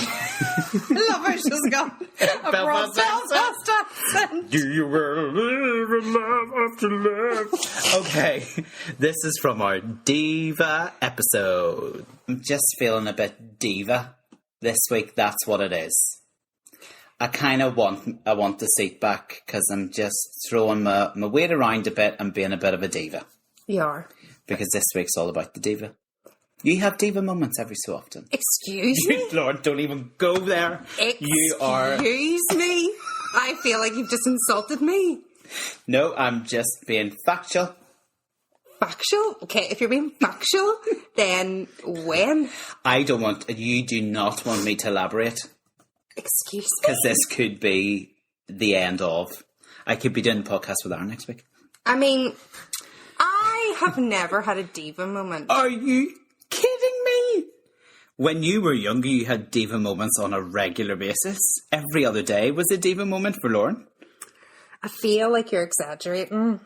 love how she's got a broad Belfast accent. Do you really live in love after love? Okay, this is from our Diva episode. I'm just feeling a bit diva this week, that's what it is. I kind of want the seat back because I'm just throwing my weight around a bit and being a bit of a diva. You are. Because this week's all about the diva. You have diva moments every so often. Excuse me? Lord, don't even go there. Excuse me? I feel like you've just insulted me. No, I'm just being factual. Factual? Okay, if you're being factual, then when? You do not want me to elaborate. Excuse me? Because this could be the end of. I could be doing the podcast with Aaron next week. I mean, I have never had a diva moment. Are you kidding me? When you were younger, you had diva moments on a regular basis. Every other day was a diva moment for Lauren. I feel like you're exaggerating.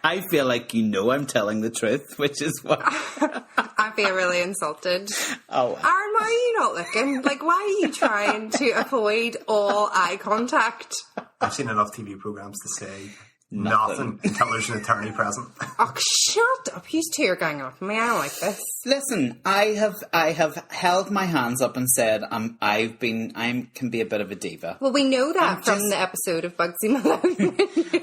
I feel like I'm telling the truth, which is what... I feel really insulted. Oh. Aaron, why are you not looking? Like, why are you trying to avoid all eye contact? I've seen enough TV programmes to say nothing until there's an attorney present. Oh, shut up. You two are ganging up on me. I don't like this. Listen, I have held my hands up and said I can be a bit of a diva. Well, we know that from the episode of Bugsy Malone.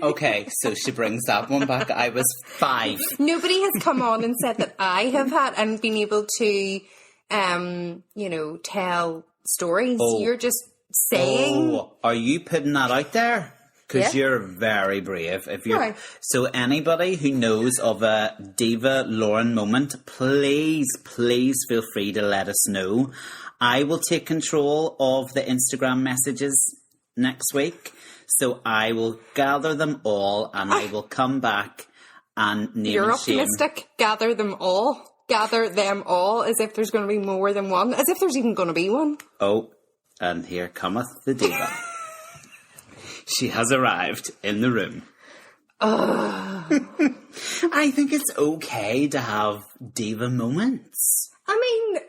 Okay, so she brings that one back. I was 5. Nobody has come on and said that I have had and been able to, tell stories. Oh. You're just saying. Oh, are you putting that out there? Because you're very brave. Why? So anybody who knows of a diva Lauren moment, please feel free to let us know. I will take control of the Instagram messages next week. So I will gather them all and I will come back and name You're and shame. optimistic. Gather them all. Gather them all as if there's going to be more than one. As if there's even going to be one. Oh, and here cometh the diva. She has arrived in the room. I think it's okay to have diva moments. I mean,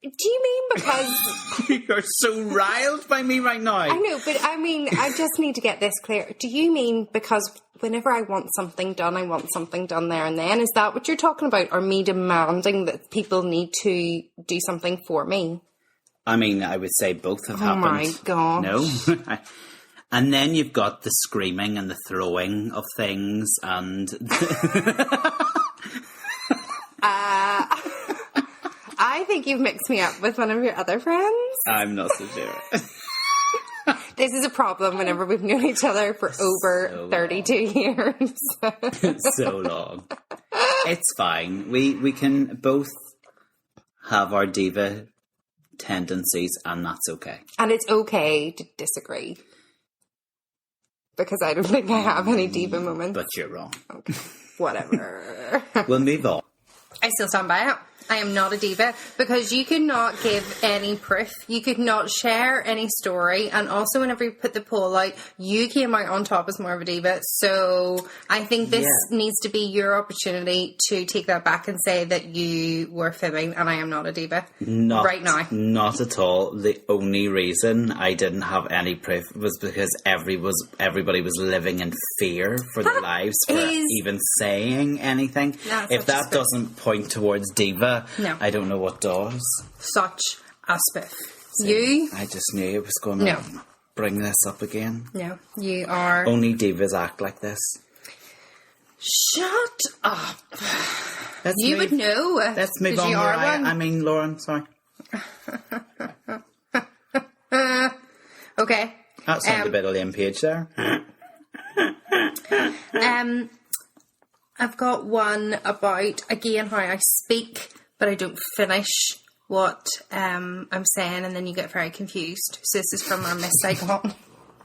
do you mean because... You're so riled by me right now. I know, but I mean, I just need to get this clear. Do you mean because whenever I want something done, I want something done there and then? Is that what you're talking about? Or me demanding that people need to do something for me? I mean, I would say both have happened. Oh my God. No? And then you've got the screaming and the throwing of things and... I think you've mixed me up with one of your other friends. I'm not so sure. This is a problem whenever we've known each other for over 32 years. So long. It's fine. We can both have our diva tendencies and that's okay. And it's okay to disagree. Because I don't think I have any diva moments. But you're wrong. Okay. Whatever. We'll move on. I still stand by it. I am not a diva because you could not give any proof. You could not share any story. And also whenever you put the poll out, you came out on top as more of a diva. So I think this needs to be your opportunity to take that back and say that you were fibbing and I am not a diva right now. Not at all. The only reason I didn't have any proof was because everybody was living in fear for their lives for even saying anything. If that doesn't point towards diva, no. I don't know what does. Such a spiff. You? I just knew it was going to bring this up again. No, you are... Only divas act like this. Shut up. You would know. Let's move on. I mean, Lauren, sorry. Okay. That sounded a bit of Liam Page there. I've got one about, again, how I speak, but I don't finish what I'm saying, and then you get very confused. So this is from our Miss Saigon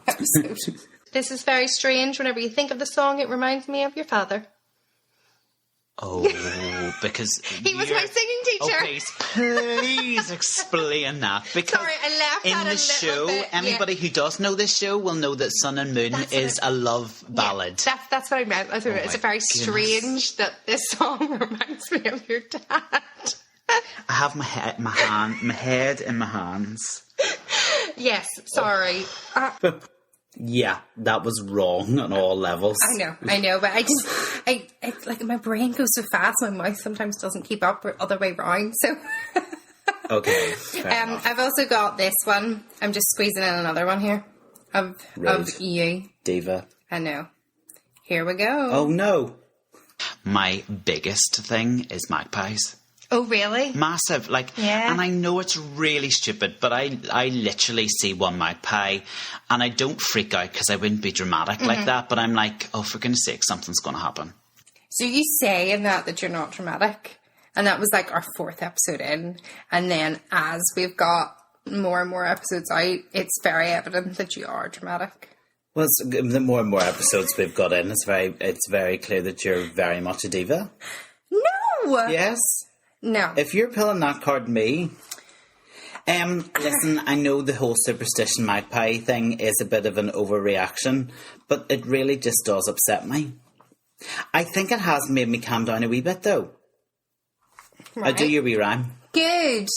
episode. This is very strange. Whenever you think of the song, it reminds me of your father. Oh, because he was my singing teacher. Oh, please explain that. Because sorry, I laughed in at the it a show, bit, anybody who does know this show will know that Sun and Moon is a love ballad. Yeah, that's what I meant. It's very strange that this song reminds me of your dad. I have my head in my hands. Yes, sorry. Yeah, that was wrong on all levels. I know, but I like my brain goes so fast, my mouth sometimes doesn't keep up, or other way around. So Okay. Fair enough. I've also got this one. I'm just squeezing in another one here of you. Diva. I know. Here we go. Oh no. My biggest thing is magpies. Oh, really? Massive, Yeah. And I know it's really stupid, but I literally see one magpie, and I don't freak out because I wouldn't be dramatic like that, but I'm like, oh, for goodness sake, something's going to happen. So you say in that you're not dramatic, and that was like our 4th episode in, and then as we've got more and more episodes out, it's very evident that you are dramatic. Well, the more and more episodes we've got in, it's very clear that you're very much a diva. No! Yes. No. If you're pulling that card, me. Listen, I know the whole superstition magpie thing is a bit of an overreaction, but it really just does upset me. I think it has made me calm down a wee bit, though. Right. I do your wee rhyme, Good.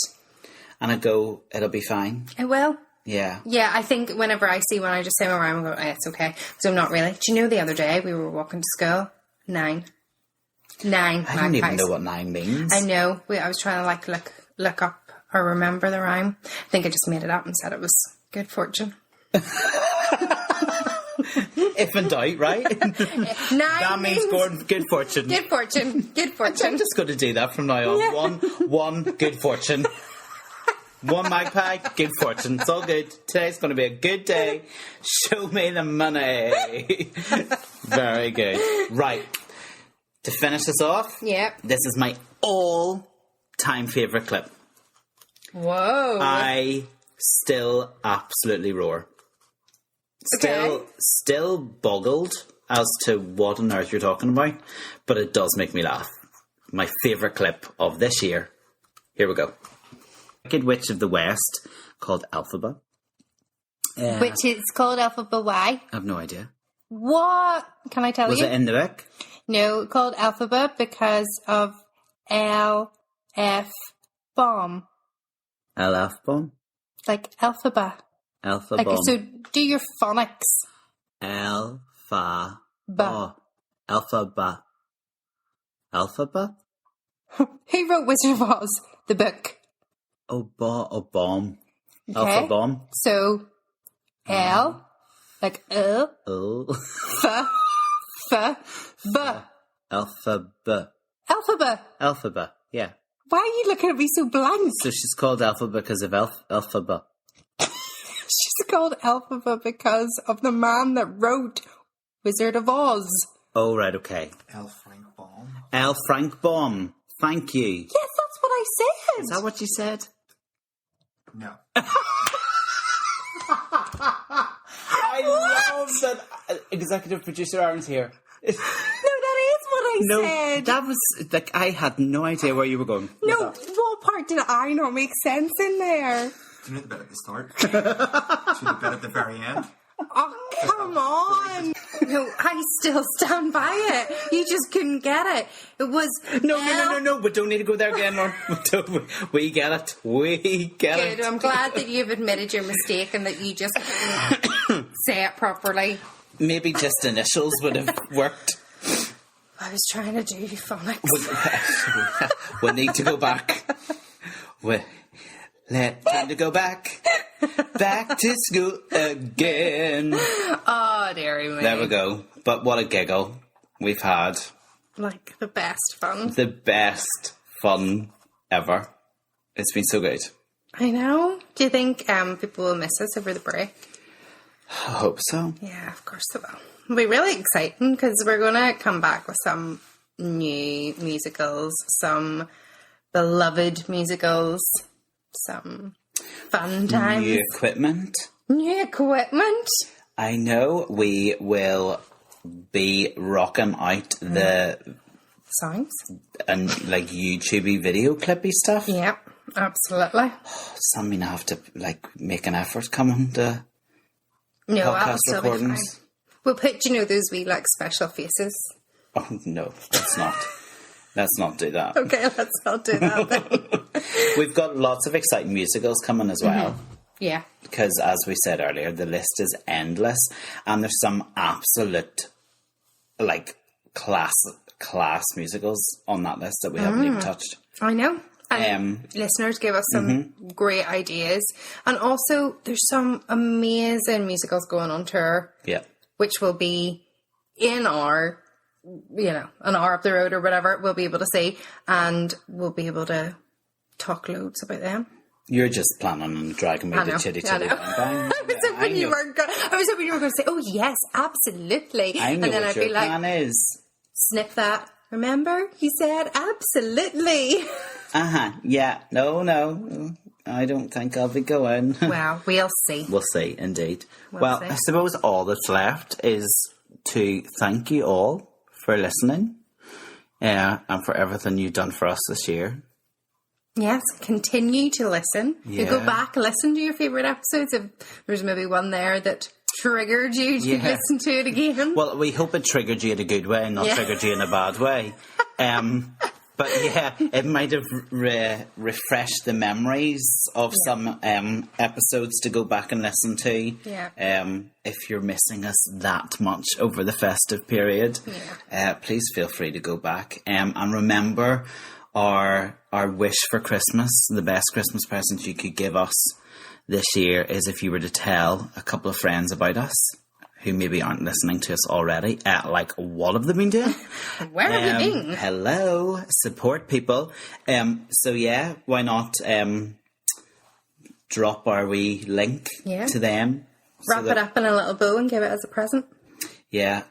and I go, it'll be fine. I will. Yeah. Yeah, I think whenever I see one, I just say my rhyme and go, it's okay. So I'm not really. Do you know the other day we were walking to school? 9. I don't even know what 9 means. I know. I was trying to look up or remember the rhyme. I think I just made it up and said it was good fortune. If in doubt, right? 9 That means good fortune. Good fortune. Good fortune. I'm just going to do that from now on. Yeah. One, good fortune. One magpie, good fortune. It's all good. Today's going to be a good day. Show me the money. Very good. Right. To finish this off, Yep. this is my all-time favourite clip. Whoa. I still absolutely roar. Still boggled as to what on earth you're talking about, but it does make me laugh. My favourite clip of this year. Here we go. Wicked Witch of the West called Alphaba. Which is called Alphaba Y. I have no idea. What? Can I tell Was you? it in the book? No, called Alphaba because of LF bomb. LF bomb? Like Alphaba. Alpha Like, bomb. so do your phonics. Alpha. Ba. Oh. Alphaba. Alphaba? Who wrote Wizard of Oz? The book. Oh, bomb. Okay. Alpha bomb. So, L, like Oh. B. Alphaba. Alphaba. Alphaba. Yeah. Why are you looking at me so blank? So she's called Alphaba because of Alphaba. She's called Alphaba because of the man that wrote Wizard of Oz. Oh, right, okay. L. Frank Baum. L. Frank Baum. Thank you. Yes, that's what I said. Is that what you said? No. I love that executive producer Aaron's here. No, that is what I said. That was like I had no idea where you were going. No, what part did I not make sense in there? Do you know the bit at the start? To the bit at the very end? Oh, come on. No, I still stand by it. You just couldn't get it. It was No. We don't need to go there again, Lauren. We get it. We get Good. it. I'm glad that you've admitted your mistake and that you just couldn't say it properly. Maybe just initials would have worked. I was trying to do phonics. We need to go back. Time to go back to school again. Oh, dearie me. There we go. But what a giggle we've had. Like the best fun. The best fun ever. It's been so good. I know. Do you think people will miss us over the break? I hope so. Yeah, of course they will. It'll be really exciting because we're going to come back with some new musicals, some beloved musicals, some fun times. New equipment. New equipment. I know we will be rocking out the Songs. and like YouTube video clippy stuff. Yeah, absolutely. Something I have to like make an effort coming to No, that'll podcast still be fine. recordings. We'll put, those wee, like, special faces. Oh no, let's not. Let's not do that. Okay, let's not do that then. We've got lots of exciting musicals coming as well. Yeah. Because as we said earlier, the list is endless, and there's some absolute like class musicals on that list that we haven't even touched. I know. And listeners gave us some great ideas. And also, there's some amazing musicals going on tour. Yeah. Which will be in our, an hour up the road or whatever, we'll be able to see. And we'll be able to talk loads about them. You're just planning on dragging me to Chitty Chitty Bang Bang. I was hoping you were going to say, oh yes, absolutely. I know and then what I'd your be like, plan is. snip that. Remember? He said, absolutely. Yeah. No. I don't think I'll be going. Well, we'll see. We'll see, indeed. We'll see. I suppose all that's left is to thank you all for listening and for everything you've done for us this year. Yes, continue to listen. Yeah. You go back, listen to your favourite episodes. If there's maybe one there that triggered you to listen to it again. Well, we hope it triggered you in a good way, not triggered you in a bad way. But yeah, it might have refreshed the memories of some episodes to go back and listen to. Yeah. If you're missing us that much over the festive period, please feel free to go back. And remember, our wish for Christmas, the best Christmas present you could give us this year is if you were to tell a couple of friends about us who maybe aren't listening to us already. Like, what have they been doing? Where have they been? Hello, support people. So yeah, why not drop our wee link to them? Wrap it up in a little bow and give it as a present. Yeah.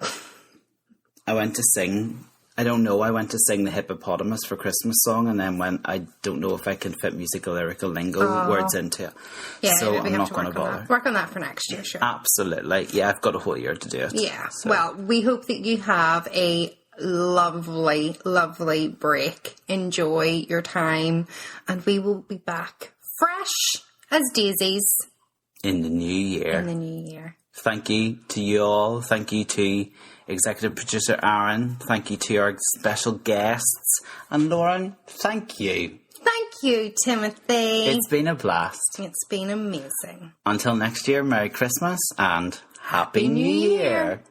I went to sing the Hippopotamus for Christmas song, and then I don't know if I can fit Musical Lyrical Lingo words into it. Yeah, so I'm not going to bother. Work on that for next year, sure. Absolutely. Yeah, I've got a whole year to do it. Yeah. So. Well, we hope that you have a lovely, lovely break. Enjoy your time, and we will be back fresh as daisies in the new year. Thank you to you all. Thank you to executive producer Aaron. Thank you to our special guests. And Lauren, thank you. Thank you, Timothy. It's been a blast. It's been amazing. Until next year, Merry Christmas and Happy New Year.